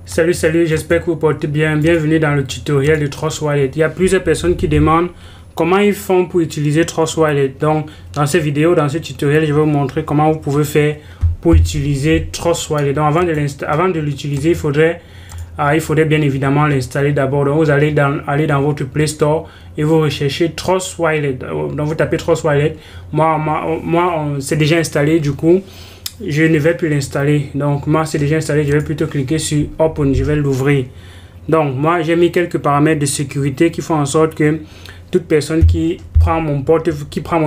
Salut, j'espère que vous portez bien. Bienvenue dans le tutoriel de Trust Wallet. Il y a plusieurs personnes qui demandent comment ils font pour utiliser Trust Wallet. Donc, dans cette vidéo, dans ce tutoriel, je vais vous montrer comment vous pouvez faire pour utiliser Trust Wallet. Donc, avant de l'utiliser, il faudrait bien évidemment l'installer d'abord. Donc, vous allez aller dans votre Play Store et vous recherchez Trust Wallet. Donc, vous tapez Trust Wallet. Moi c'est déjà installé, du coup. Je ne vais plus l'installer. Donc, moi, c'est déjà installé. Je vais plutôt cliquer sur Open. Je vais l'ouvrir. Donc, moi, j'ai mis quelques paramètres de sécurité qui font en sorte que toute personne qui prend mon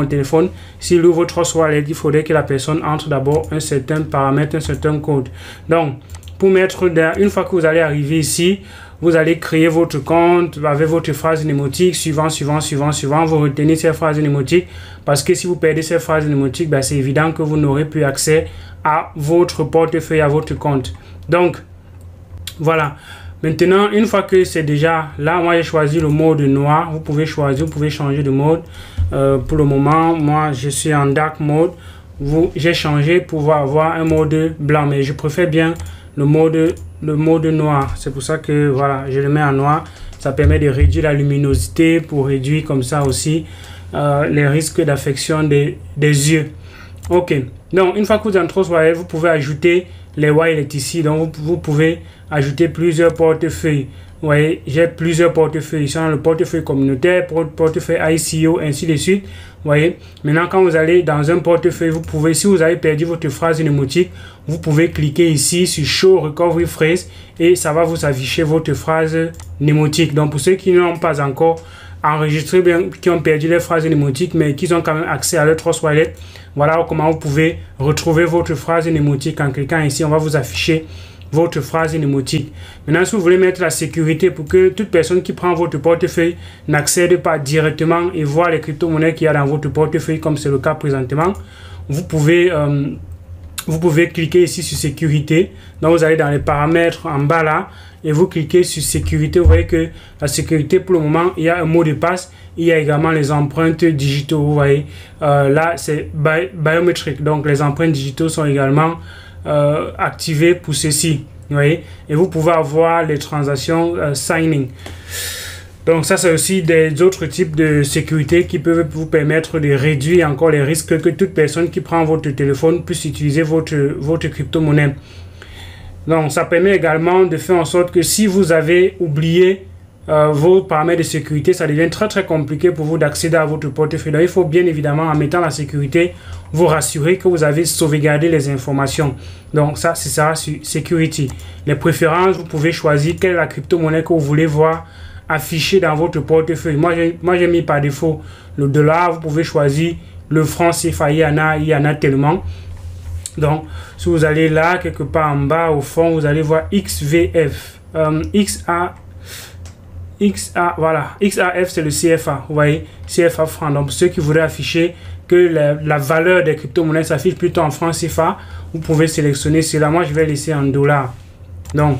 téléphone, s'il ouvre Trust Wallet, il faudrait que la personne entre d'abord un certain paramètre, un certain code. Donc, pour mettre une fois que vous allez arriver ici, vous allez créer votre compte avec votre phrase mnémotique suivant. Vous retenez ces phrases mnémotiques parce que si vous perdez ces phrases mnémotiques, c'est évident que vous n'aurez plus accès à votre portefeuille, à votre compte. Donc, voilà. Maintenant, une fois que c'est déjà là, moi j'ai choisi le mode noir. Vous pouvez choisir, vous pouvez changer de mode. Pour le moment, moi je suis en dark mode. J'ai changé pour avoir un mode blanc, mais je préfère bien le mode noir. C'est pour ça que voilà, je le mets en noir. Ça permet de réduire la luminosité pour réduire comme ça aussi les risques d'affection des yeux. Ok, donc une fois que vous êtes en Trust Wallet, vous pouvez ajouter les wallets ici. Donc vous pouvez ajouter plusieurs portefeuilles. Vous voyez, j'ai plusieurs portefeuilles. Ici, le portefeuille communautaire, portefeuille ICO, ainsi de suite. Vous voyez, maintenant quand vous allez dans un portefeuille, vous pouvez, si vous avez perdu votre phrase mnémotique, vous pouvez cliquer ici sur Show Recovery Phrase et ça va vous afficher votre phrase mnémotique. Donc pour ceux qui n'ont pas encore enregistré, qui ont perdu les phrases mnémotiques, mais qui ont quand même accès à leur Trust Wallet, voilà comment vous pouvez retrouver votre phrase mnémotique. En cliquant ici, on va vous afficher votre phrase mnémotique. Maintenant, si vous voulez mettre la sécurité pour que toute personne qui prend votre portefeuille n'accède pas directement et voit les crypto-monnaies qu'il y a dans votre portefeuille, comme c'est le cas présentement, vous pouvez cliquer ici sur sécurité. Donc, vous allez dans les paramètres en bas là et vous cliquez sur sécurité. Vous voyez que la sécurité, pour le moment, il y a un mot de passe. Il y a également les empreintes digitaux. Vous voyez, là, c'est biométrique. Donc, les empreintes digitaux sont également activé pour ceci, vous voyez, et vous pouvez avoir les transactions signing. Donc ça, c'est aussi des autres types de sécurité qui peuvent vous permettre de réduire encore les risques que toute personne qui prend votre téléphone puisse utiliser votre crypto-monnaie. Donc ça permet également de faire en sorte que si vous avez oublié vos paramètres de sécurité, ça devient très compliqué pour vous d'accéder à votre portefeuille. Donc, il faut bien évidemment, en mettant la sécurité, vous rassurer que vous avez sauvegardé les informations. Donc ça, c'est ça sur Security. Les préférences, vous pouvez choisir quelle est la crypto-monnaie que vous voulez voir affichée dans votre portefeuille. Moi j'ai mis par défaut le dollar. Vous pouvez choisir le franc CFA. Il y en a tellement. Donc, si vous allez là, quelque part en bas, au fond, vous allez voir XVF. Voilà, XAF c'est le CFA, vous voyez, CFA franc. Donc, pour ceux qui voudraient afficher que la valeur des crypto-monnaies s'affiche plutôt en franc CFA, vous pouvez sélectionner cela. Moi, je vais laisser en dollars. Donc,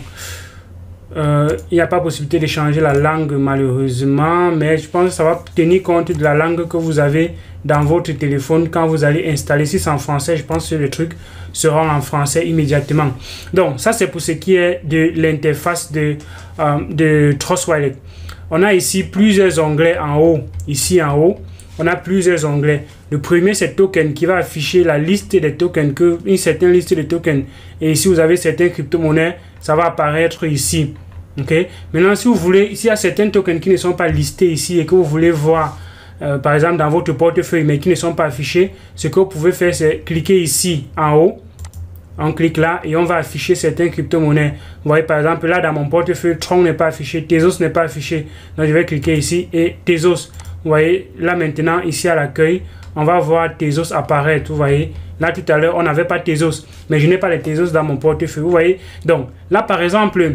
il n'y a pas possibilité de changer la langue malheureusement, mais je pense que ça va tenir compte de la langue que vous avez dans votre téléphone quand vous allez installer. Si c'est en français, je pense que le truc sera en français immédiatement. Donc, ça, c'est pour ce qui est de l'interface de Trust Wallet. On a ici plusieurs onglets en haut. Ici en haut, on a plusieurs onglets. Le premier, c'est Token qui va afficher la liste des tokens, une certaine liste de tokens. Et ici, vous avez certaines crypto-monnaies, ça va apparaître ici. Ok. Maintenant, si vous voulez, s'il y a certains tokens qui ne sont pas listés ici et que vous voulez voir, par exemple, dans votre portefeuille, mais qui ne sont pas affichés, ce que vous pouvez faire, c'est cliquer ici en haut. On clique là et on va afficher certaines crypto-monnaies. Vous voyez, par exemple, là, dans mon portefeuille, Tron n'est pas affiché, Tezos n'est pas affiché. Donc, je vais cliquer ici et Tezos. Vous voyez, là, maintenant, ici à l'accueil, on va voir Tezos apparaître. Vous voyez, là, tout à l'heure, on n'avait pas Tezos, mais je n'ai pas les Tezos dans mon portefeuille. Vous voyez, donc, là, par exemple,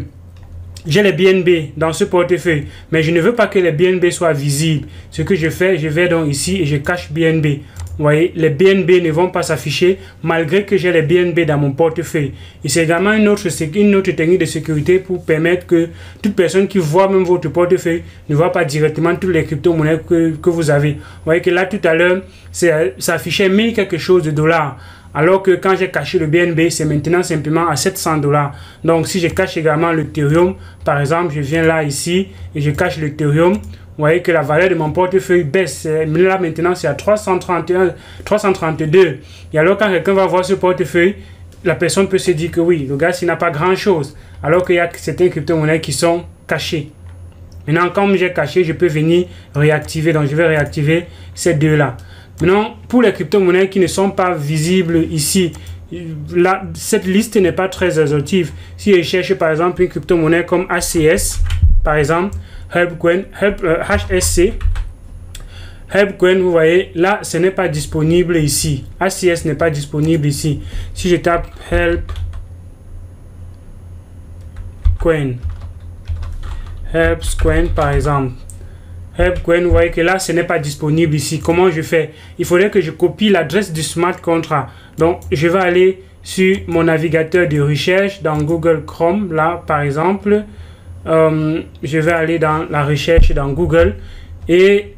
j'ai les BNB dans ce portefeuille, mais je ne veux pas que les BNB soient visibles. Ce que je fais, je vais donc ici et je cache BNB. Vous voyez, les BNB ne vont pas s'afficher malgré que j'ai les BNB dans mon portefeuille. Et c'est également une autre technique de sécurité pour permettre que toute personne qui voit même votre portefeuille ne voit pas directement toutes les crypto-monnaies que vous avez. Vous voyez que là, tout à l'heure, ça affichait 1000 quelque chose de dollars. Alors que quand j'ai caché le BNB, c'est maintenant simplement à 700 $. Donc, si je cache également l'Ethereum, par exemple, je viens là, ici, et je cache l'Ethereum, vous voyez que la valeur de mon portefeuille baisse. Là, maintenant, c'est à 331, 332. Et alors, quand quelqu'un va voir ce portefeuille, la personne peut se dire que oui, le gars, il n'a pas grand-chose. Alors qu'il y a certaines crypto-monnaies qui sont cachées. Maintenant, comme j'ai caché, je peux venir réactiver. Donc, je vais réactiver ces deux-là. Maintenant, pour les crypto-monnaies qui ne sont pas visibles ici, là, cette liste n'est pas très exhaustive. Si je cherche, par exemple, une crypto-monnaie comme ACS, par exemple, HSC, Helpcoin, vous voyez, là, ce n'est pas disponible ici. ACS n'est pas disponible ici. Si je tape Helpcoin, par exemple, Helpcoin, vous voyez que là, ce n'est pas disponible ici. Comment je fais? Il faudrait que je copie l'adresse du smart contract. Donc, je vais aller sur mon navigateur de recherche dans Google Chrome, là, par exemple. Je vais aller dans la recherche dans Google et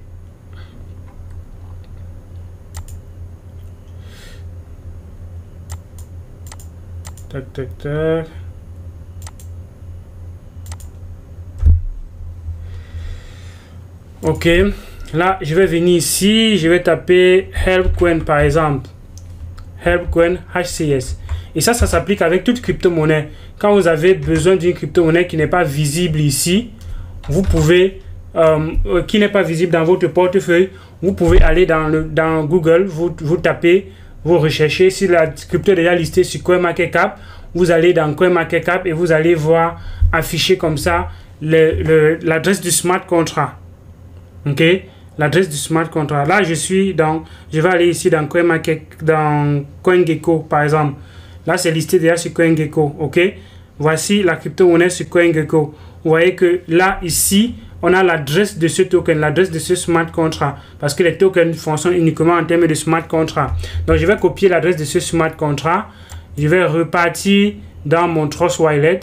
tac tac tac. Ok, là je vais venir ici, je vais taper Helpcoin par exemple, Helpcoin HCS. Et ça s'applique avec toute crypto-monnaie. Quand vous avez besoin d'une crypto-monnaie qui n'est pas visible ici, vous pouvez, qui n'est pas visible dans votre portefeuille, vous pouvez aller dans Google, vous tapez, vous recherchez. Si la crypto est déjà listée sur CoinMarketCap, vous allez dans CoinMarketCap et vous allez voir afficher comme ça l'adresse du smart contract. Ok, l'adresse du smart contract. Là, je vais aller ici dans CoinGecko par exemple. Là, c'est listé déjà sur CoinGecko. Ok, voici la crypto-monnaie sur CoinGecko. Vous voyez que là, ici, on a l'adresse de ce token, l'adresse de ce smart contract. Parce que les tokens fonctionnent uniquement en termes de smart contract. Donc, je vais copier l'adresse de ce smart contract. Je vais repartir dans mon Trust Wallet.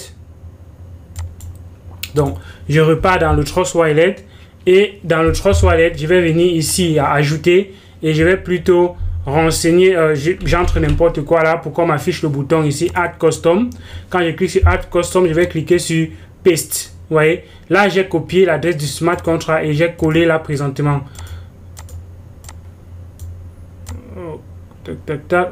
Donc, je repars dans le Trust Wallet. Et dans le Trust Wallet, je vais venir ici à ajouter. Et je vais plutôt renseigner, j'entre n'importe quoi là pour qu'on m'affiche le bouton ici Add Custom. Quand je clique sur Add Custom, je vais cliquer sur Paste. Vous voyez, là j'ai copié l'adresse du smart contract et j'ai collé là présentement.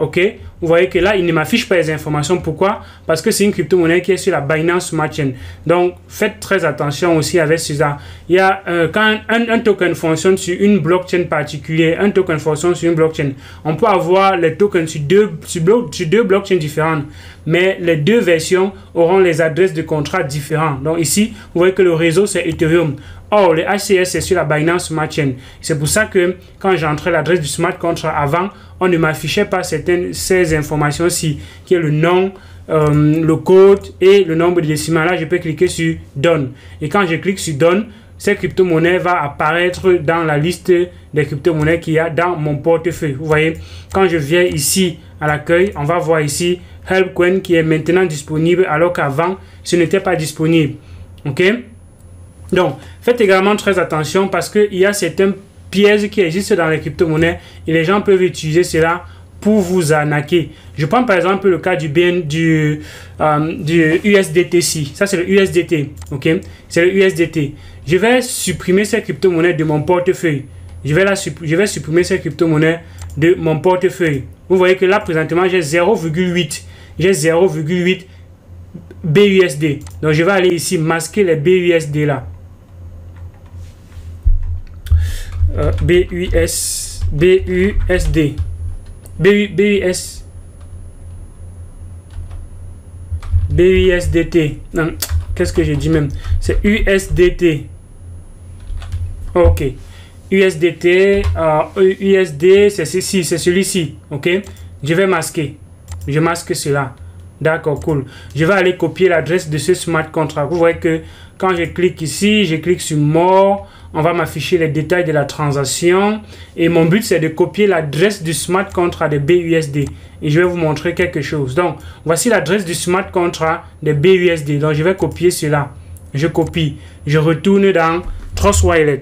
Ok, vous voyez que là il ne m'affiche pas les informations. Pourquoi? Parce que c'est une crypto-monnaie qui est sur la Binance Smart Chain. Donc faites très attention aussi avec ça. Il y a quand un token fonctionne sur une blockchain particulière, un token fonctionne sur une blockchain, on peut avoir les tokens sur deux blockchains différentes, mais les deux versions auront les adresses de contrats différentes. Donc ici vous voyez que le réseau c'est Ethereum. Or, le HCS, c'est sur la Binance Smart Chain. C'est pour ça que quand j'entrais l'adresse du smart contract avant, on ne m'affichait pas ces informations-ci, qui est le nom, le code et le nombre de décimales. Là, je peux cliquer sur Done. Et quand je clique sur Done, cette crypto-monnaie va apparaître dans la liste des crypto-monnaies qu'il y a dans mon portefeuille. Vous voyez, quand je viens ici à l'accueil, on va voir ici Helpcoin qui est maintenant disponible alors qu'avant, ce n'était pas disponible. Ok? Donc, faites également très attention parce qu'il y a certains pièges qui existent dans les crypto-monnaies et les gens peuvent utiliser cela pour vous arnaquer. Je prends par exemple le cas du USDT. Ça, c'est le USDT. Ok, c'est le USDT. Je vais supprimer ces crypto-monnaies de mon portefeuille. Je vais supprimer ces crypto-monnaies de mon portefeuille. Vous voyez que là, présentement, j'ai 0,8. J'ai 0,8 BUSD. Donc, je vais aller ici masquer les BUSD là. BUSD. BUSDT. Non, qu'est-ce que j'ai dit même? C'est USDT. Ok. USDT. USD, c'est ceci, c'est celui-ci. Ok. Je vais masquer. Je masque cela. D'accord, cool. Je vais aller copier l'adresse de ce smart contract. Vous voyez que quand je clique ici, je clique sur More. On va m'afficher les détails de la transaction. Et mon but, c'est de copier l'adresse du smart contract de BUSD. Et je vais vous montrer quelque chose. Donc, voici l'adresse du smart contract de BUSD. Donc, je vais copier cela. Je copie. Je retourne dans Trust Wallet.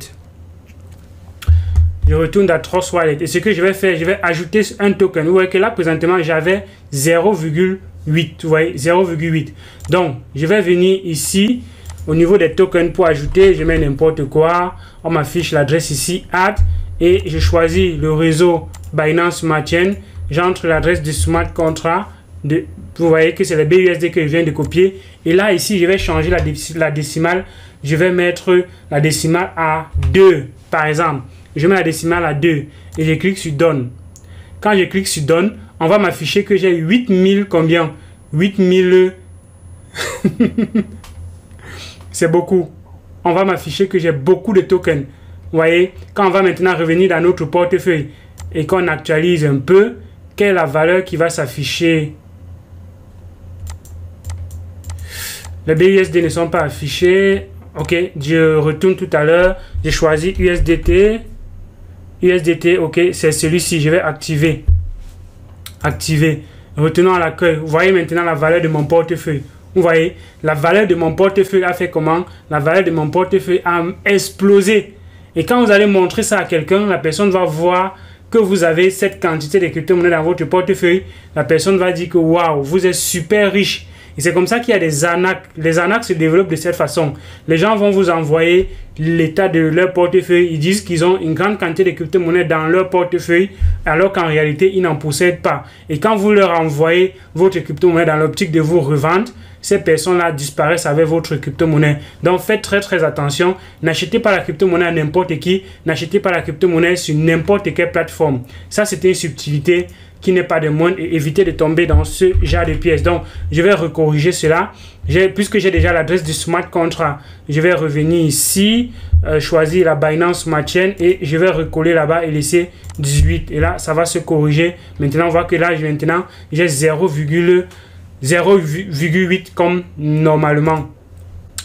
je retourne dans Trust Wallet. Et ce que je vais faire, je vais ajouter un token. Vous voyez que là, présentement, j'avais 0,8. Vous voyez, 0,8. Donc, je vais venir ici, au niveau des tokens pour ajouter, je mets n'importe quoi. On m'affiche l'adresse ici, add. Et je choisis le réseau Binance Smart Chain. J'entre l'adresse du smart contract. Vous voyez que c'est le BUSD que je viens de copier. Et là, ici, je vais changer la décimale. Je vais mettre la décimale à 2, par exemple. Je mets la décimale à 2 et je clique sur Done. Quand je clique sur Done, on va m'afficher que j'ai 8000 combien? 8000. C'est beaucoup. On va m'afficher que j'ai beaucoup de tokens. Vous voyez, quand on va maintenant revenir dans notre portefeuille et qu'on actualise un peu, quelle est la valeur qui va s'afficher? Les BUSD ne sont pas affichés. Ok, je retourne tout à l'heure. J'ai choisi USDT. USDT, ok, c'est celui-ci. Je vais activer. Activer. Retournons à l'accueil. Vous voyez maintenant la valeur de mon portefeuille. Vous voyez, la valeur de mon portefeuille a fait comment? La valeur de mon portefeuille a explosé. Et quand vous allez montrer ça à quelqu'un, la personne va voir que vous avez cette quantité de crypto-monnaies dans votre portefeuille. La personne va dire que waouh, vous êtes super riche. Et c'est comme ça qu'il y a des arnaques. Les arnaques se développent de cette façon. Les gens vont vous envoyer l'état de leur portefeuille. Ils disent qu'ils ont une grande quantité de crypto-monnaies dans leur portefeuille, alors qu'en réalité, ils n'en possèdent pas. Et quand vous leur envoyez votre crypto-monnaie dans l'optique de vous revendre, ces personnes-là disparaissent avec votre crypto-monnaie. Donc, faites très attention. N'achetez pas la crypto-monnaie à n'importe qui. N'achetez pas la crypto-monnaie sur n'importe quelle plateforme. Ça, c'était une subtilité qui n'est pas de moindre et évitez de tomber dans ce genre de pièces. Donc, je vais recorriger cela. Puisque j'ai déjà l'adresse du smart contract, je vais revenir ici, choisir la Binance Smart Chain et je vais recoller là-bas et laisser 18. Et là, ça va se corriger. Maintenant, on voit que là, maintenant, j'ai 0,8 comme normalement.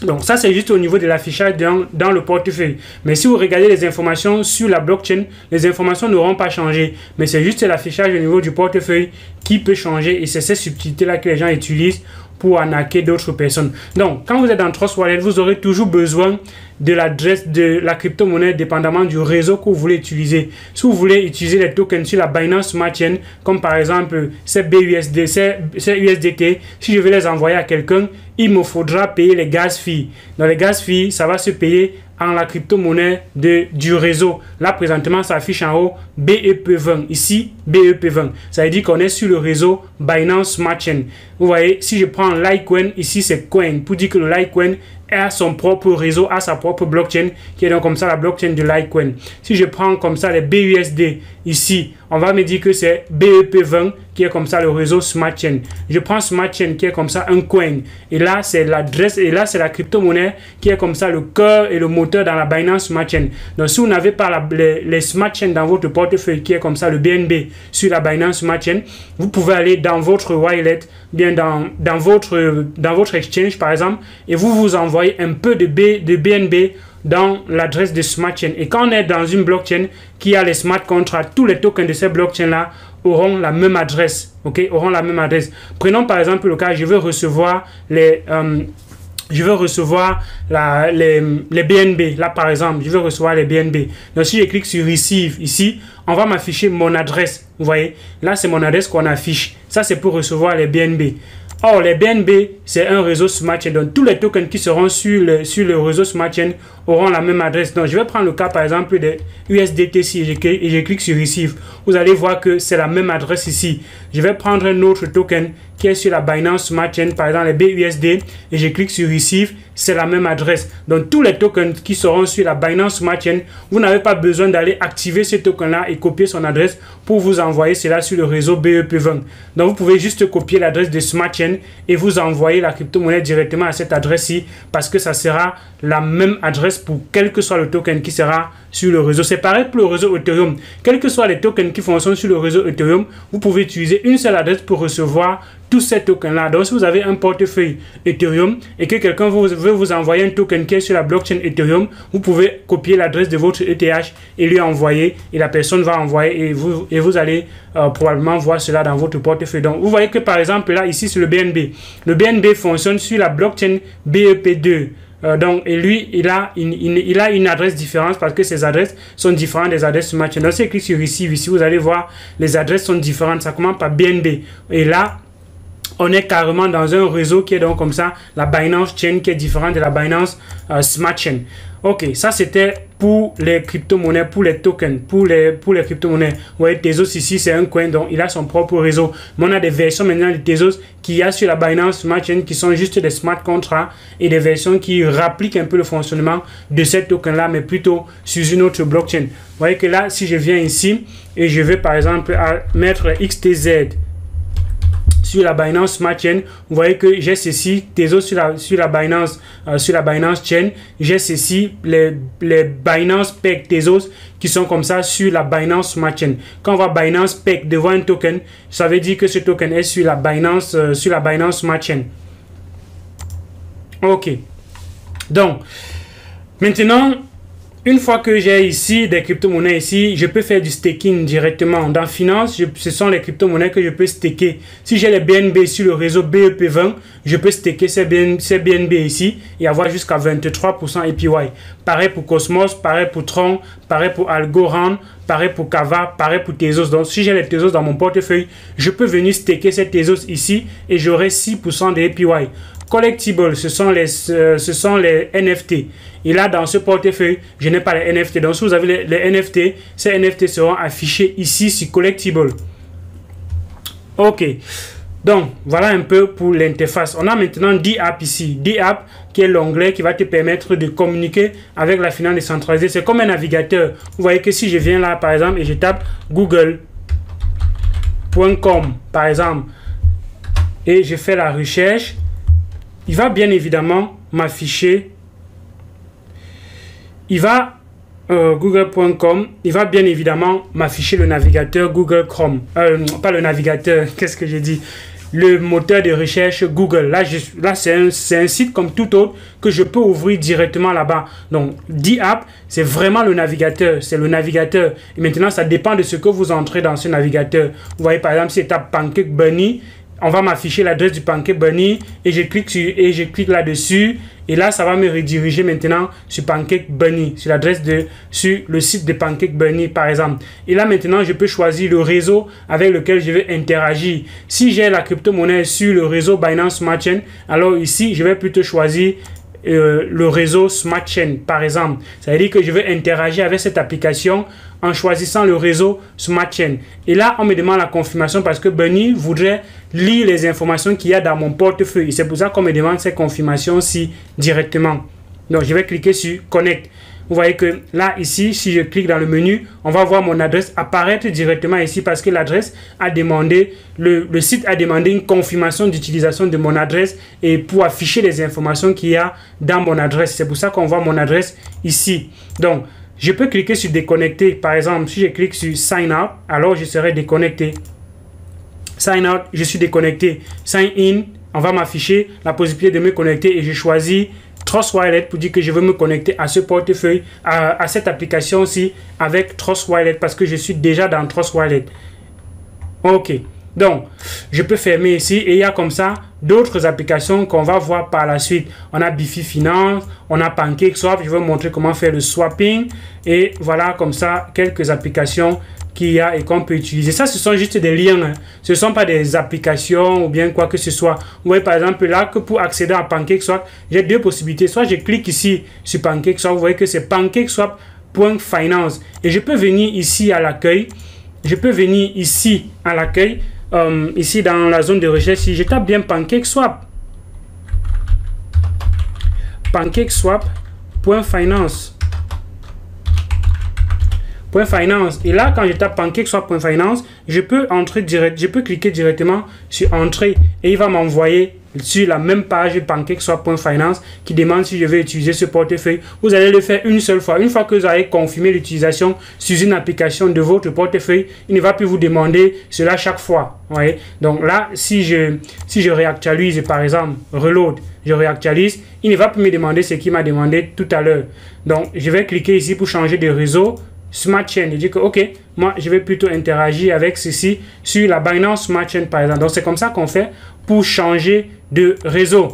Donc ça c'est juste au niveau de l'affichage dans le portefeuille. Mais si vous regardez les informations sur la blockchain, les informations n'auront pas changé. Mais c'est juste l'affichage au niveau du portefeuille qui peut changer. Et c'est cette subtilité là que les gens utilisent pour arnaquer d'autres personnes. Donc quand vous êtes dans Trust Wallet, vous aurez toujours besoin de l'adresse de la crypto-monnaie dépendamment du réseau que vous voulez utiliser. Si vous voulez utiliser les tokens sur la Binance Smart Chain, comme par exemple ces BUSD, ces USDT, si je veux les envoyer à quelqu'un, il me faudra payer les gas fees. Dans les gas fees, ça va se payer en la crypto-monnaie du réseau. Là, présentement, ça affiche en haut BEP20. Ici, BEP20. Ça veut dire qu'on est sur le réseau Binance Smart Chain. Vous voyez, si je prends Litecoin, ici, c'est Coin. Pour dire que le Litecoin a son propre réseau, a sa propre blockchain, qui est donc comme ça la blockchain de Litecoin. Si je prends comme ça les BUSD, ici, on va me dire que c'est BEP20, qui est comme ça le réseau Smart Chain. Je prends Smart Chain, qui est comme ça un coin. Et là, c'est l'adresse, et là, c'est la crypto-monnaie, qui est comme ça le cœur et le moteur dans la Binance Smart Chain. Donc, si vous n'avez pas les Smart Chain dans votre portefeuille, qui est comme ça le BNB sur la Binance Smart Chain, vous pouvez aller dans votre wallet, bien dans votre exchange, par exemple, et vous envoyez un peu de BNB dans l'adresse de Smart Chain. Et quand on est dans une blockchain qui a les smart contracts, tous les tokens de ces blockchains-là auront la même adresse. Ok, auront la même adresse. Prenons par exemple le cas, je veux recevoir les BNB. Là, par exemple, je veux recevoir les BNB. Donc, si je clique sur Receive ici, on va m'afficher mon adresse. Vous voyez, là, c'est mon adresse qu'on affiche. Ça, c'est pour recevoir les BNB. Or, les BNB, c'est un réseau Smart Chain. Donc, tous les tokens qui seront sur le réseau Smart Chain auront la même adresse. Donc, je vais prendre le cas, par exemple, de USDT et je clique sur Receive. Vous allez voir que c'est la même adresse ici. Je vais prendre un autre token qui est sur la Binance Smart Chain, par exemple les BUSD, et je clique sur Receive, c'est la même adresse. Donc, tous les tokens qui seront sur la Binance Smart Chain, vous n'avez pas besoin d'aller activer ce token-là et copier son adresse pour vous envoyer cela sur le réseau BEP20. Donc, vous pouvez juste copier l'adresse de Smart Chain et vous envoyer la crypto-monnaie directement à cette adresse-ci parce que ça sera la même adresse pour quel que soit le token qui sera sur le réseau. C'est pareil pour le réseau Ethereum. Quels que soient les tokens qui fonctionnent sur le réseau Ethereum, vous pouvez utiliser une seule adresse pour recevoir tous ces tokens-là. Donc, si vous avez un portefeuille Ethereum et que quelqu'un veut vous envoyer un token qui est sur la blockchain Ethereum, vous pouvez copier l'adresse de votre ETH et lui envoyer, et la personne va envoyer, et vous allez probablement voir cela dans votre portefeuille. Donc, vous voyez que par exemple, là, ici, c'est le BNB. Le BNB fonctionne sur la blockchain BEP2. Donc, et lui, il a une adresse différente parce que ses adresses sont différentes des adresses sur Matchain. Donc, si je clique sur Receive, ici, vous allez voir, les adresses sont différentes. Ça commence par BNB. Et là, on est carrément dans un réseau qui est donc comme ça, la Binance Chain qui est différente de la Binance Smart Chain. Ok, ça c'était pour les crypto-monnaies, pour les tokens, pour les crypto-monnaies. Vous voyez, Tezos ici, c'est un coin, donc il a son propre réseau. Mais on a des versions maintenant de Tezos qu'il y a sur la Binance Smart Chain qui sont juste des smart contracts et des versions qui rappliquent un peu le fonctionnement de ces tokens-là, mais plutôt sur une autre blockchain. Vous voyez que là, si je viens ici et je vais par exemple mettre XTZ sur la Binance Smart Chain, vous voyez que j'ai ceci, Tezos sur la Binance Chain, j'ai ceci, les Binance Peg Tezos qui sont comme ça sur la Binance Smart Chain. Quand on voit Binance Peg devant un token, ça veut dire que ce token est sur la Binance Smart Chain. Ok. Donc, maintenant, une fois que j'ai ici des crypto-monnaies ici, je peux faire du staking directement. Dans Finance, ce sont les crypto-monnaies que je peux staker. Si j'ai les BNB sur le réseau BEP20, je peux staker ces BNB ici et avoir jusqu'à 23% APY. Pareil pour Cosmos, pareil pour Tron, pareil pour Algorand, pareil pour Kava, pareil pour Tezos. Donc, si j'ai les Tezos dans mon portefeuille, je peux venir staker ces Tezos ici et j'aurai 6% de APY. Collectibles, ce sont les NFT. Et là, dans ce portefeuille, je n'ai pas les NFT. Donc, si vous avez les NFT, ces NFT seront affichés ici sur Collectibles. Ok. Donc, voilà un peu pour l'interface. On a maintenant DApp ici. DApp, qui est l'onglet qui va te permettre de communiquer avec la finance décentralisée. C'est comme un navigateur. Vous voyez que si je viens là, par exemple, et je tape google.com, par exemple, et je fais la recherche, il va bien évidemment m'afficher. Google.com, il va bien évidemment m'afficher le navigateur Google Chrome. Pas le navigateur, qu'est-ce que j'ai dit? Le moteur de recherche Google. Là, c'est un site comme tout autre que je peux ouvrir directement là-bas. Donc, DApp, c'est vraiment le navigateur. C'est le navigateur. Et maintenant, ça dépend de ce que vous entrez dans ce navigateur. Vous voyez, par exemple, si je tape Pancake Bunny, on va m'afficher l'adresse du Pancake Bunny et je clique là-dessus et là ça va me rediriger maintenant sur Pancake Bunny, sur le site de Pancake Bunny par exemple. Et là maintenant je peux choisir le réseau avec lequel je vais interagir. Si j'ai la crypto-monnaie sur le réseau Binance Smart Chain, alors ici je vais plutôt choisir le réseau Smart Chain par exemple. Ça veut dire que je vais interagir avec cette application en choisissant le réseau Smart Chain. Et là, on me demande la confirmation parce que Bunny voudrait lire les informations qu'il y a dans mon portefeuille. C'est pour ça qu'on me demande ces confirmations-ci directement. Donc, je vais cliquer sur Connect. Vous voyez que là, ici, si je clique dans le menu, on va voir mon adresse apparaître directement ici parce que l'adresse a demandé, le site a demandé une confirmation d'utilisation de mon adresse et pour afficher les informations qu'il y a dans mon adresse. C'est pour ça qu'on voit mon adresse ici. Donc, je peux cliquer sur déconnecter. Par exemple, si je clique sur Sign Out, alors je serai déconnecté. Sign Out, je suis déconnecté. Sign In, on va m'afficher la possibilité de me connecter et je choisis Trust Wallet pour dire que je veux me connecter à ce portefeuille, à cette application-ci avec Trust Wallet parce que je suis déjà dans Trust Wallet. Ok. Donc, je peux fermer ici et il y a comme ça d'autres applications qu'on va voir par la suite. On a Bifi Finance, on a PancakeSwap. Je vais vous montrer comment faire le swapping. Et voilà comme ça quelques applications qu'il y a et qu'on peut utiliser. Ça, ce sont juste des liens. Hein. Ce ne sont pas des applications ou bien quoi que ce soit. Vous voyez par exemple là que pour accéder à PancakeSwap, j'ai deux possibilités. Soit je clique ici sur PancakeSwap. Vous voyez que c'est PancakeSwap.finance. Et je peux venir ici à l'accueil. Je peux venir ici à l'accueil. Ici dans la zone de recherche, si je tape bien PancakeSwap, PancakeSwap.finance, et là quand je tape PancakeSwap.finance, je peux entrer direct, je peux cliquer directement sur entrée et il va m'envoyer sur la même page PancakeSwap.finance qui demande si je vais utiliser ce portefeuille. Vous allez le faire une seule fois. Une fois que vous avez confirmé l'utilisation sur une application de votre portefeuille, il ne va plus vous demander cela chaque fois. Vous voyez? Donc là, si je réactualise, par exemple, reload, je réactualise, il ne va plus me demander ce qu'il m'a demandé tout à l'heure. Donc, je vais cliquer ici pour changer de réseau. Smart Chain, je dis que ok, moi je vais plutôt interagir avec ceci sur la Binance Smart Chain par exemple. Donc c'est comme ça qu'on fait pour changer de réseau.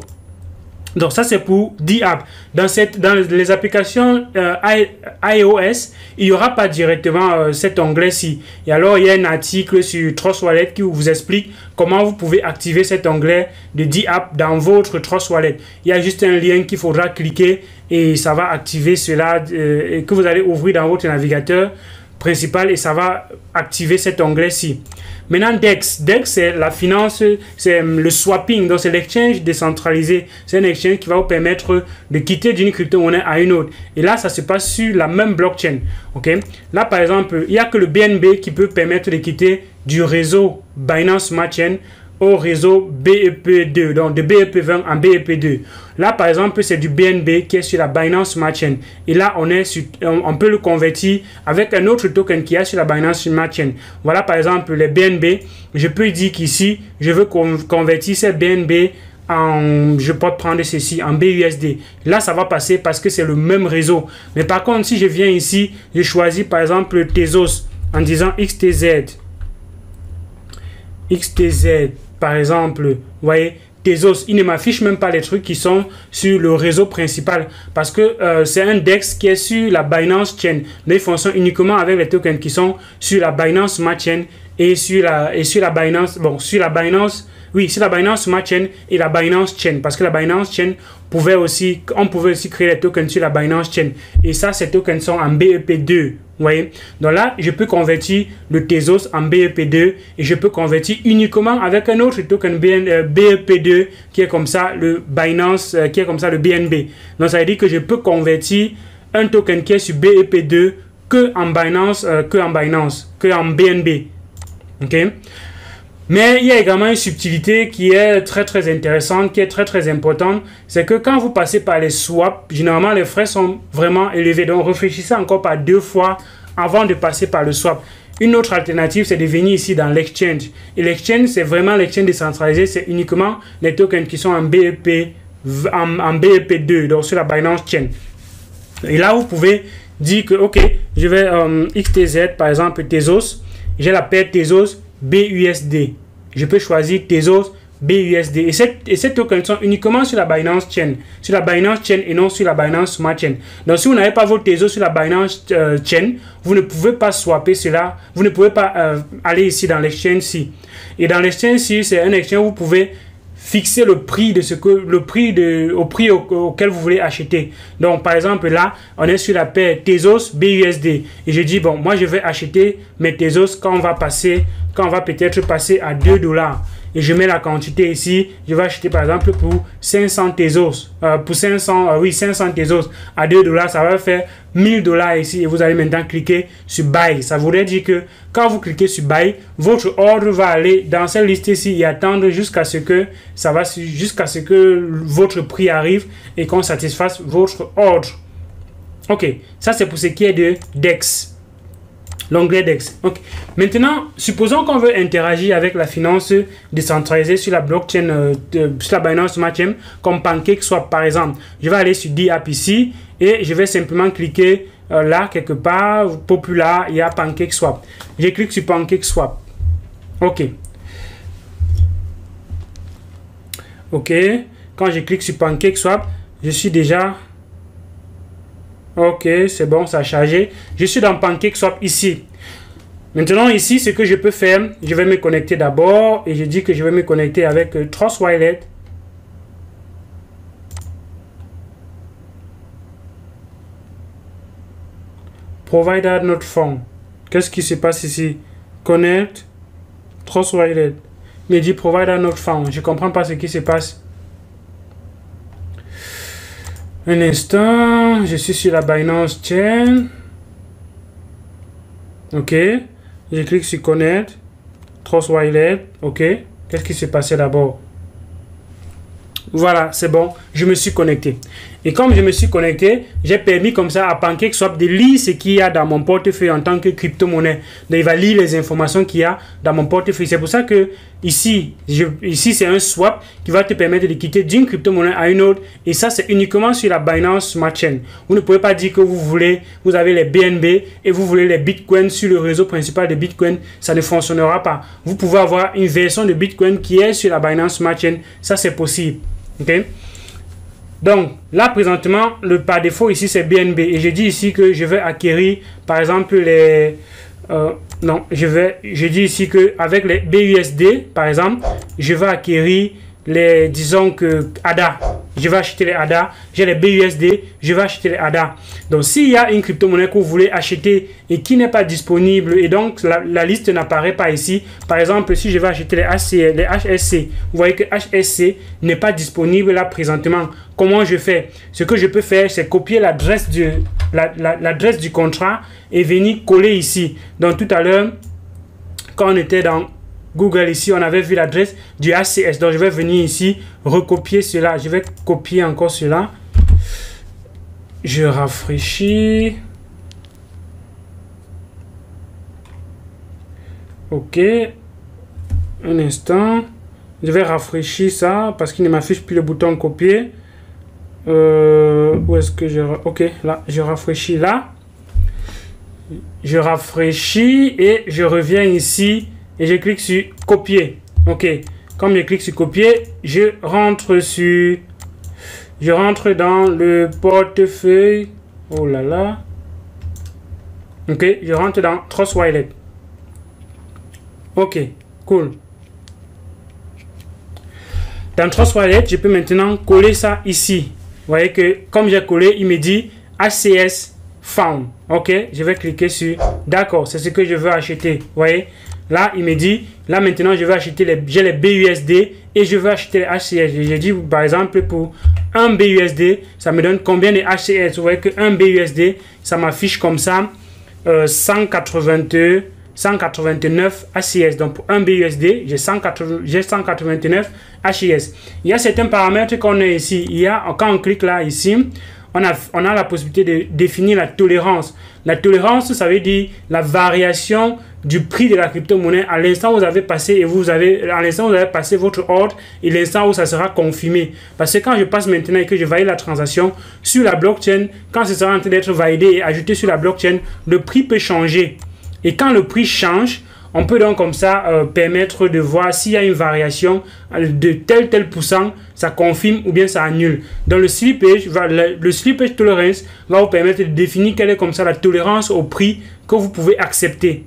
Donc ça c'est pour DApp. Dans les applications iOS, il n'y aura pas directement cet onglet-ci. Et alors il y a un article sur Trust Wallet qui vous explique comment vous pouvez activer cet onglet de DApp dans votre Trust Wallet. Il y a juste un lien qu'il faudra cliquer et ça va activer cela et que vous allez ouvrir dans votre navigateur principal et ça va activer cet onglet-ci. Maintenant, DEX. DEX, c'est la finance, c'est le swapping. Donc, c'est l'exchange décentralisé. C'est un exchange qui va vous permettre de quitter d'une crypto-monnaie à une autre. Et là, ça se passe sur la même blockchain. OK? Là, par exemple, il n'y a que le BNB qui peut permettre de quitter du réseau Binance Smart Chain au réseau BEP2, donc de BEP20 en BEP2. Là, par exemple, c'est du BNB qui est sur la Binance Smart Chain. Et là, on peut le convertir avec un autre token qui est sur la Binance Smart Chain. Voilà, par exemple, les BNB. Je peux dire qu'ici, je veux convertir ces BNB je peux prendre ceci en BUSD. Là, ça va passer parce que c'est le même réseau. Mais par contre, si je viens ici, je choisis par exemple Tezos en disant XTZ, par exemple, vous voyez, Tezos, il ne m'affiche même pas les trucs qui sont sur le réseau principal parce que c'est un DEX qui est sur la Binance Chain. Mais il fonctionne uniquement avec les tokens qui sont sur la Binance Smart Chain et sur la Binance, bon, sur la Binance, oui, sur la Binance Smart Chain et la Binance Chain parce que la Binance Chain on pouvait aussi créer les tokens sur la Binance Chain et ça, ces tokens sont en BEP2. Vous voyez? Donc là, je peux convertir le Tezos en BEP2 et je peux convertir uniquement avec un autre token BEP2 qui est comme ça le Binance, qui est comme ça le BNB. Donc ça veut dire que je peux convertir un token qui est sur BEP2 que en BNB. OK? Mais il y a également une subtilité qui est très intéressante, qui est très importante. C'est que quand vous passez par les swaps, généralement les frais sont vraiment élevés. Donc réfléchissez encore par 2 fois avant de passer par le swap. Une autre alternative, c'est de venir ici dans l'exchange. Et l'exchange, c'est vraiment l'exchange décentralisé. C'est uniquement les tokens qui sont en BEP2, donc sur la Binance Chain. Et là, vous pouvez dire que, ok, je vais XTZ, par exemple, Tezos. J'ai la paire Tezos BUSD. Je peux choisir Tezos BUSD. Et ces tokens sont uniquement sur la Binance Chain. Sur la Binance Chain et non sur la Binance Smart Chain. Donc, si vous n'avez pas vos Tezos sur la Binance Chain, vous ne pouvez pas swapper cela. Vous ne pouvez pas aller ici dans l'exchange-ci. Et dans l'exchange-ci, c'est un exchange où vous pouvez fixer le prix au prix auquel vous voulez acheter. Donc, par exemple, là, on est sur la paire Tezos BUSD. Et je dis, bon, moi, je vais acheter mes Tezos quand on va peut-être passer à $2. Et je mets la quantité ici. Je vais acheter, par exemple, pour 500 Tezos. Pour 500 Tezos à $2, ça va faire $1000 ici. Et vous allez maintenant cliquer sur Buy. Ça voudrait dire que quand vous cliquez sur Buy, votre ordre va aller dans cette liste ici et attendre jusqu'à ce que votre prix arrive et qu'on satisfasse votre ordre. Ok, ça c'est pour ce qui est de DEX. L'onglet DEX. Okay. Maintenant, supposons qu'on veut interagir avec la finance décentralisée sur la blockchain, sur la Binance Smart Chain, comme PancakeSwap par exemple. Je vais aller sur DApp ici et je vais simplement cliquer là, quelque part, Popular, il y a PancakeSwap. Je clique sur PancakeSwap. OK. OK. Quand je clique sur PancakeSwap, je suis déjà... Ok, c'est bon, ça a chargé. Je suis dans PancakeSwap ici. Maintenant, ici, ce que je peux faire, je vais me connecter d'abord et je dis que je vais me connecter avec Trust Wallet. Provider not found. Qu'est-ce qui se passe ici? Connect, Trust Wallet. Il me dit Provider not found. Je ne comprends pas ce qui se passe. Un instant, je suis sur la Binance Chain. Ok. Je clique sur Connect. Trust Wallet. Ok. Qu'est-ce qui s'est passé d'abord? Voilà, c'est bon, je me suis connecté. Et comme je me suis connecté, j'ai permis comme ça à PancakeSwap de lire ce qu'il y a dans mon portefeuille en tant que crypto-monnaie. Donc, il va lire les informations qu'il y a dans mon portefeuille. C'est pour ça que ici c'est un swap qui va te permettre de quitter d'une crypto-monnaie à une autre. Et ça, c'est uniquement sur la Binance Smart Chain. Vous ne pouvez pas dire que vous avez les BNB et vous voulez les Bitcoin sur le réseau principal de Bitcoin. Ça ne fonctionnera pas. Vous pouvez avoir une version de Bitcoin qui est sur la Binance Smart Chain. Ça, c'est possible. Ok, donc là présentement par défaut ici c'est BNB et je dis ici que je vais acquérir par exemple les je dis ici que avec les BUSD par exemple je vais acquérir les, disons que ADA, je vais acheter les ADA, j'ai les BUSD, je vais acheter les ADA. Donc s'il y a une crypto-monnaie que vous voulez acheter et qui n'est pas disponible et donc la liste n'apparaît pas ici, par exemple si je vais acheter les HSC, vous voyez que HSC n'est pas disponible là présentement. Comment je fais? Ce que je peux faire, c'est copier l'adresse du contrat et venir coller ici. Donc tout à l'heure, quand on était dans Google ici, on avait vu l'adresse du HCS. Donc je vais venir ici, recopier cela. Je vais copier encore cela. Je rafraîchis. Ok. Un instant. Je vais rafraîchir ça parce qu'il ne m'affiche plus le bouton copier. Où est-ce que je... Ok, là, je rafraîchis là. Je rafraîchis et je reviens ici. Et je clique sur copier. Ok. Comme je clique sur copier, je rentre dans le portefeuille. Oh là là. Ok. Je rentre dans Trust Wallet. Ok. Cool. Dans Trust Wallet, je peux maintenant coller ça ici. Vous voyez que comme j'ai collé, il me dit HCS Found. Ok. Je vais cliquer sur d'accord. C'est ce que je veux acheter. Vous voyez. Là, il me dit, là maintenant, je vais acheter j'ai les BUSD et je veux acheter les HCS. J'ai dit, par exemple, pour un BUSD, ça me donne combien de HCS? Vous voyez que un BUSD, ça m'affiche comme ça, 189 HCS. Donc, pour un BUSD, j'ai 189 HCS. Il y a certains paramètres qu'on a ici. Quand on clique là, ici, on a la possibilité de définir la tolérance. La tolérance, ça veut dire la variation du prix de la crypto-monnaie à l'instant où vous avez passé et vous avez passé votre ordre et l'instant où ça sera confirmé. Parce que quand je passe maintenant et que je valide la transaction sur la blockchain, quand ce sera en train d'être validé et ajouté sur la blockchain, le prix peut changer. Et quand le prix change, on peut donc comme ça permettre de voir s'il y a une variation de tel pourcent, ça confirme ou bien ça annule. Donc le slippage tolerance va vous permettre de définir quelle est comme ça la tolérance au prix que vous pouvez accepter.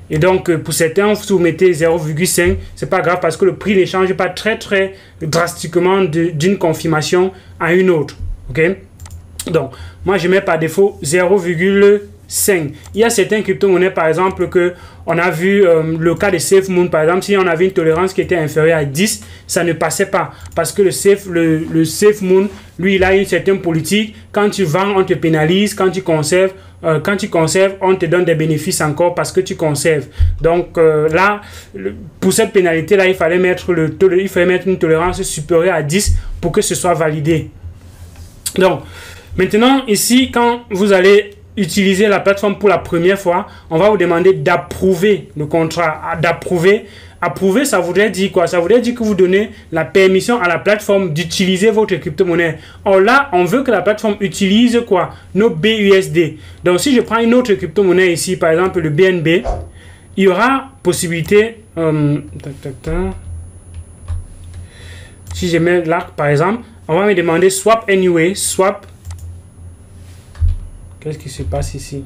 Et donc pour certains, si vous mettez 0,5, c'est pas grave parce que le prix ne change pas très drastiquement d'une confirmation à une autre. Ok? Donc moi je mets par défaut 0,5. Il y a certains crypto-monnaies par exemple que on a vu le cas de SafeMoon par exemple, si on avait une tolérance qui était inférieure à 10, ça ne passait pas parce que le SafeMoon, lui, il a une certaine politique. Quand tu vends, on te pénalise. Quand tu conserves, on te donne des bénéfices encore parce que tu conserves. Donc là, pour cette pénalité là, il fallait mettre une tolérance supérieure à 10 pour que ce soit validé. Donc maintenant ici, quand vous allez utiliser la plateforme pour la première fois, on va vous demander d'approuver le contrat. Approuver, ça voudrait dire quoi? Ça voudrait dire que vous donnez la permission à la plateforme d'utiliser votre crypto-monnaie. Or là, on veut que la plateforme utilise quoi? Nos BUSD. Donc si je prends une autre crypto-monnaie ici, par exemple le BNB, il y aura possibilité... Si je mets là, par exemple, on va me demander swap anyway, swap. Qu'est-ce qui se passe ici?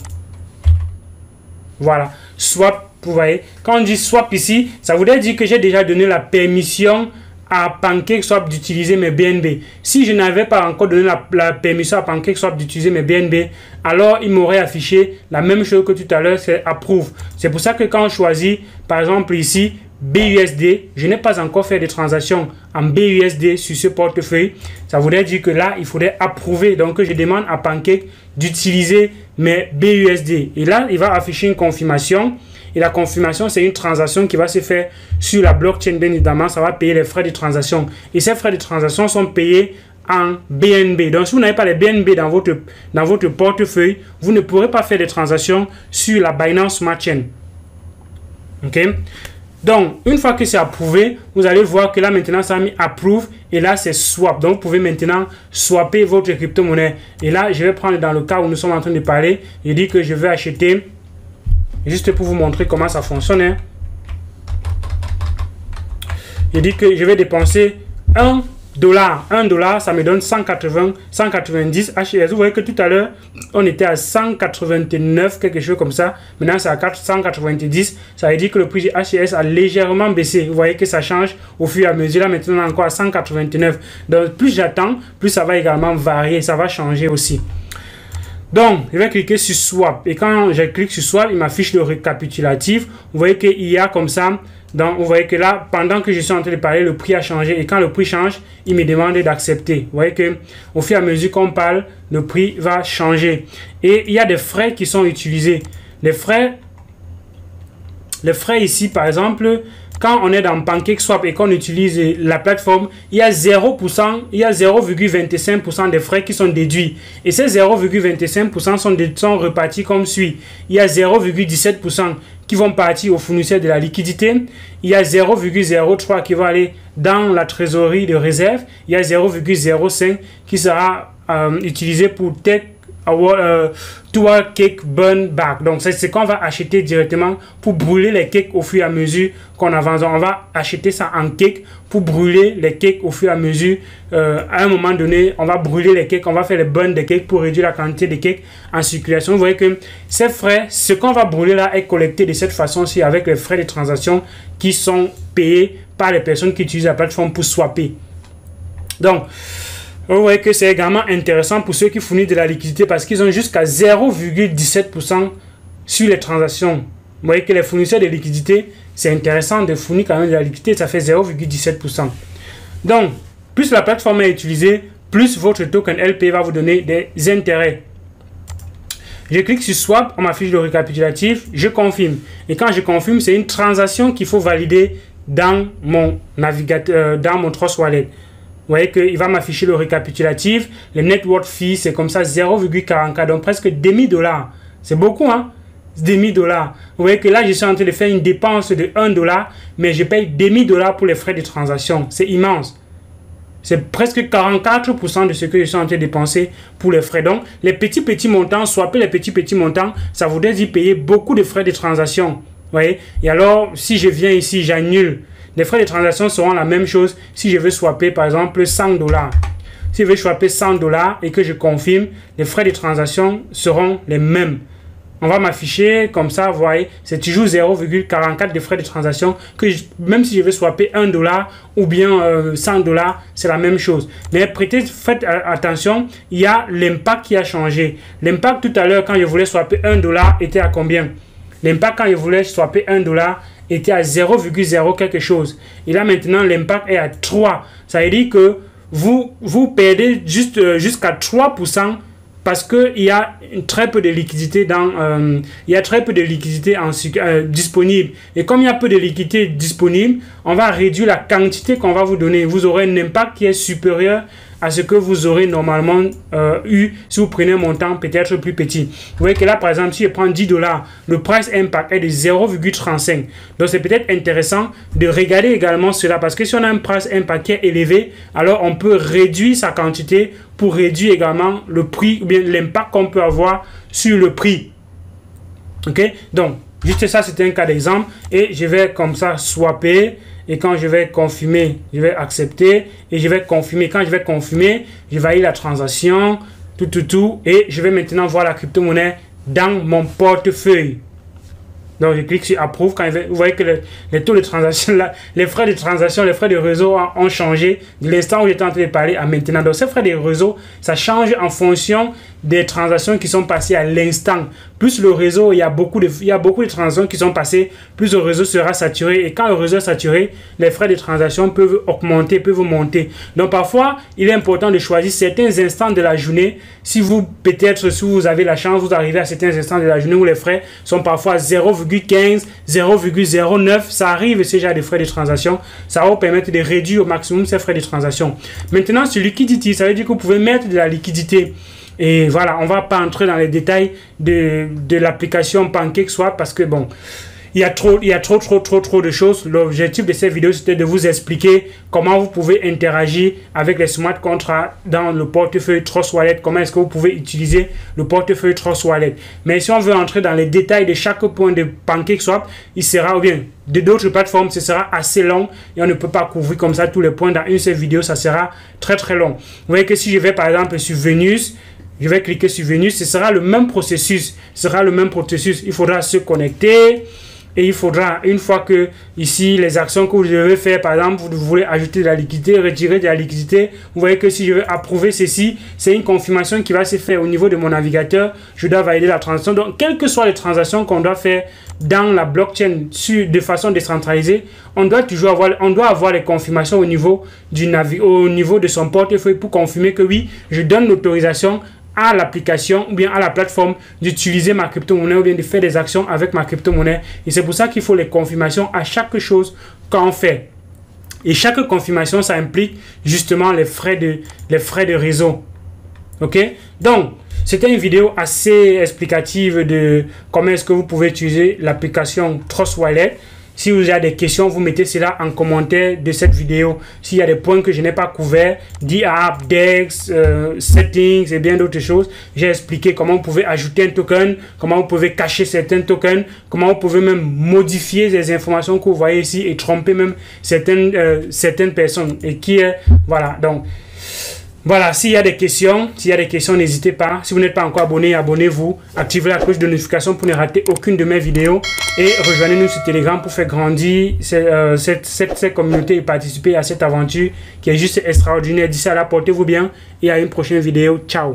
Voilà, swap, vous voyez. Quand on dit swap ici, ça voudrait dire que j'ai déjà donné la permission à PancakeSwap d'utiliser mes BNB. Si je n'avais pas encore donné la permission à PancakeSwap d'utiliser mes BNB, alors il m'aurait affiché la même chose que tout à l'heure, c'est approuve. C'est pour ça que quand on choisit, par exemple ici, BUSD, je n'ai pas encore fait de transactions en BUSD sur ce portefeuille. Ça voudrait dire que là, il faudrait approuver. Donc, je demande à Pancake d'utiliser mes BUSD. Et là, il va afficher une confirmation. Et la confirmation, c'est une transaction qui va se faire sur la blockchain, bien évidemment. Ça va payer les frais de transaction. Et ces frais de transaction sont payés en BNB. Donc, si vous n'avez pas les BNB dans votre portefeuille, vous ne pourrez pas faire des transactions sur la Binance Smart Chain. OK? Donc, une fois que c'est approuvé, vous allez voir que là, maintenant, ça a mis approve et là, c'est swap. Donc, vous pouvez maintenant swapper votre crypto-monnaie. Et là, je vais prendre dans le cas où nous sommes en train de parler. Je dis que je vais acheter, juste pour vous montrer comment ça fonctionne. Hein. Je dis que je vais dépenser $1. $1, ça me donne 190 HES. Vous voyez que tout à l'heure, on était à 189, quelque chose comme ça. Maintenant, c'est à 190. Ça veut dire que le prix du HES a légèrement baissé. Vous voyez que ça change au fur et à mesure. Là, maintenant, on est encore à 189. Donc, plus j'attends, plus ça va également varier. Ça va changer aussi. Donc, je vais cliquer sur Swap. Et quand je clique sur Swap, il m'affiche le récapitulatif. Vous voyez qu'il y a comme ça. Donc, vous voyez que là, pendant que je suis en train de parler, le prix a changé. Et quand le prix change, il me demande d'accepter. Vous voyez que au fur et à mesure qu'on parle, le prix va changer. Et il y a des frais qui sont utilisés. Les frais ici, par exemple, quand on est dans PancakeSwap et qu'on utilise la plateforme, il y a 0%, il y a 0,25% des frais qui sont déduits. Et ces 0,25% sont repartis comme suit. Il y a 0,17% qui vont partir au fournisseur de la liquidité. Il y a 0,03 qui va aller dans la trésorerie de réserve. Il y a 0,05 qui sera utilisé pour Tour Cake Burn Back. Donc, c'est ce qu'on va acheter directement pour brûler les cakes au fur et à mesure qu'on avance. Donc, on va acheter ça en cake pour brûler les cakes au fur et à mesure. À un moment donné, on va brûler les cakes, on va faire les burns des cakes pour réduire la quantité de cakes en circulation. Vous voyez que ces frais, ce qu'on va brûler là est collecté de cette façon-ci avec les frais de transaction qui sont payés par les personnes qui utilisent la plateforme pour swapper. Donc, vous voyez que c'est également intéressant pour ceux qui fournissent de la liquidité parce qu'ils ont jusqu'à 0,17% sur les transactions. Vous voyez que les fournisseurs de liquidité, c'est intéressant de fournir quand même de la liquidité, ça fait 0,17%. Donc, plus la plateforme est utilisée, plus votre token LP va vous donner des intérêts. Je clique sur Swap, on m'affiche le récapitulatif, je confirme. Et quand je confirme, c'est une transaction qu'il faut valider dans mon navigateur, dans mon Trust Wallet. Vous voyez qu'il va m'afficher le récapitulatif. Le network fee, c'est comme ça 0,44. Donc presque $0,5. C'est beaucoup, hein? $0,5. Vous voyez que là, je suis en train de faire une dépense de $1, mais je paye $0,5 pour les frais de transaction. C'est immense. C'est presque 44% de ce que je suis en train de dépenser pour les frais. Donc, les petits montants, swapper les petits montants, ça voudrait dire payer beaucoup de frais de transaction. Vous voyez? Et alors, si je viens ici, j'annule. Les frais de transaction seront la même chose si je veux swapper par exemple $100. Si je veux swapper $100 et que je confirme, les frais de transaction seront les mêmes. On va m'afficher comme ça, vous voyez, c'est toujours 0,44 de frais de transaction. Même si je veux swapper $1 ou bien $100, c'est la même chose. Mais faites attention, il y a l'impact qui a changé. L'impact tout à l'heure, quand je voulais swapper $1, était à combien? L'impact quand je voulais swapper $1 était à 0,0 quelque chose. Et là maintenant, l'impact est à 3. Ça veut dire que vous perdez jusqu'à 3% parce qu'il y a très peu de liquidité disponible. Et comme il y a peu de liquidité disponible, on va réduire la quantité qu'on va vous donner. Vous aurez un impact qui est supérieur à ce que vous aurez normalement eu si vous prenez un montant peut-être plus petit. Vous voyez que là, par exemple, si je prends $10, le price impact est de 0,35. Donc, c'est peut-être intéressant de regarder également cela parce que si on a un price impact qui est élevé, alors on peut réduire sa quantité pour réduire également le prix ou bien l'impact qu'on peut avoir sur le prix. OK? Donc, juste ça, c'était un cas d'exemple. Et je vais comme ça swapper. Et quand je vais confirmer, je vais accepter. Et je vais confirmer. Quand je vais confirmer, je valide la transaction. Tout. Et je vais maintenant voir la crypto-monnaie dans mon portefeuille. Donc, je clique sur Approve. Vous voyez que les taux de transaction, là, les frais de transaction, les frais de réseau ont changé de l'instant où j'étais en train de parler à maintenant. Donc, ces frais de réseau, ça change en fonction des transactions qui sont passées à l'instant. Plus le réseau, il y a beaucoup de transactions qui sont passées, plus le réseau sera saturé. Et quand le réseau est saturé, les frais de transaction peuvent augmenter, peuvent monter. Donc parfois, il est important de choisir certains instants de la journée. Si vous, peut-être, si vous avez la chance, vous arrivez à certains instants de la journée où les frais sont parfois 0,15, 0,09. Ça arrive, ce genre de frais de transaction. Ça va vous permettre de réduire au maximum ces frais de transaction. Maintenant, sur Liquidity, ça veut dire que vous pouvez mettre de la liquidité. Et voilà, on ne va pas entrer dans les détails de l'application PancakeSwap parce que bon, il y a trop de choses. L'objectif de cette vidéo, c'était de vous expliquer comment vous pouvez interagir avec les smart contracts dans le portefeuille Trust Wallet. Comment est-ce que vous pouvez utiliser le portefeuille Trust Wallet. Mais si on veut entrer dans les détails de chaque point de PancakeSwap, il sera, ou bien de d'autres plateformes, ce sera assez long et on ne peut pas couvrir comme ça tous les points dans une seule vidéo. Ça sera très long. Vous voyez que si je vais par exemple sur Venus, je vais cliquer sur Venus, ce sera le même processus. Il faudra se connecter et il faudra, une fois que ici, les actions que vous devez faire, par exemple, vous voulez ajouter de la liquidité, retirer de la liquidité, vous voyez que si je veux approuver ceci, c'est une confirmation qui va se faire au niveau de mon navigateur. Je dois valider la transaction. Donc, quelles que soient les transactions qu'on doit faire dans la blockchain de façon décentralisée, on doit avoir les confirmations au niveau de son portefeuille pour confirmer que oui, je donne l'autorisation à l'application ou bien à la plateforme d'utiliser ma crypto-monnaie ou bien de faire des actions avec ma crypto-monnaie. Et c'est pour ça qu'il faut les confirmations à chaque chose qu'on fait. Et chaque confirmation, ça implique justement les frais de réseau. Ok? Donc, c'était une vidéo assez explicative de comment est-ce que vous pouvez utiliser l'application Trust Wallet. Si vous avez des questions, vous mettez cela en commentaire de cette vidéo. S'il y a des points que je n'ai pas couverts, DApp, DEX, Settings et bien d'autres choses, j'ai expliqué comment vous pouvez ajouter un token, comment vous pouvez cacher certains tokens, comment vous pouvez même modifier les informations que vous voyez ici et tromper même certaines personnes. Et voilà, donc... Voilà, s'il y a des questions, n'hésitez pas. Si vous n'êtes pas encore abonné, abonnez-vous. Activez la cloche de notification pour ne rater aucune de mes vidéos. Et rejoignez-nous sur Telegram pour faire grandir cette communauté et participer à cette aventure qui est juste extraordinaire. D'ici là, portez-vous bien et à une prochaine vidéo. Ciao.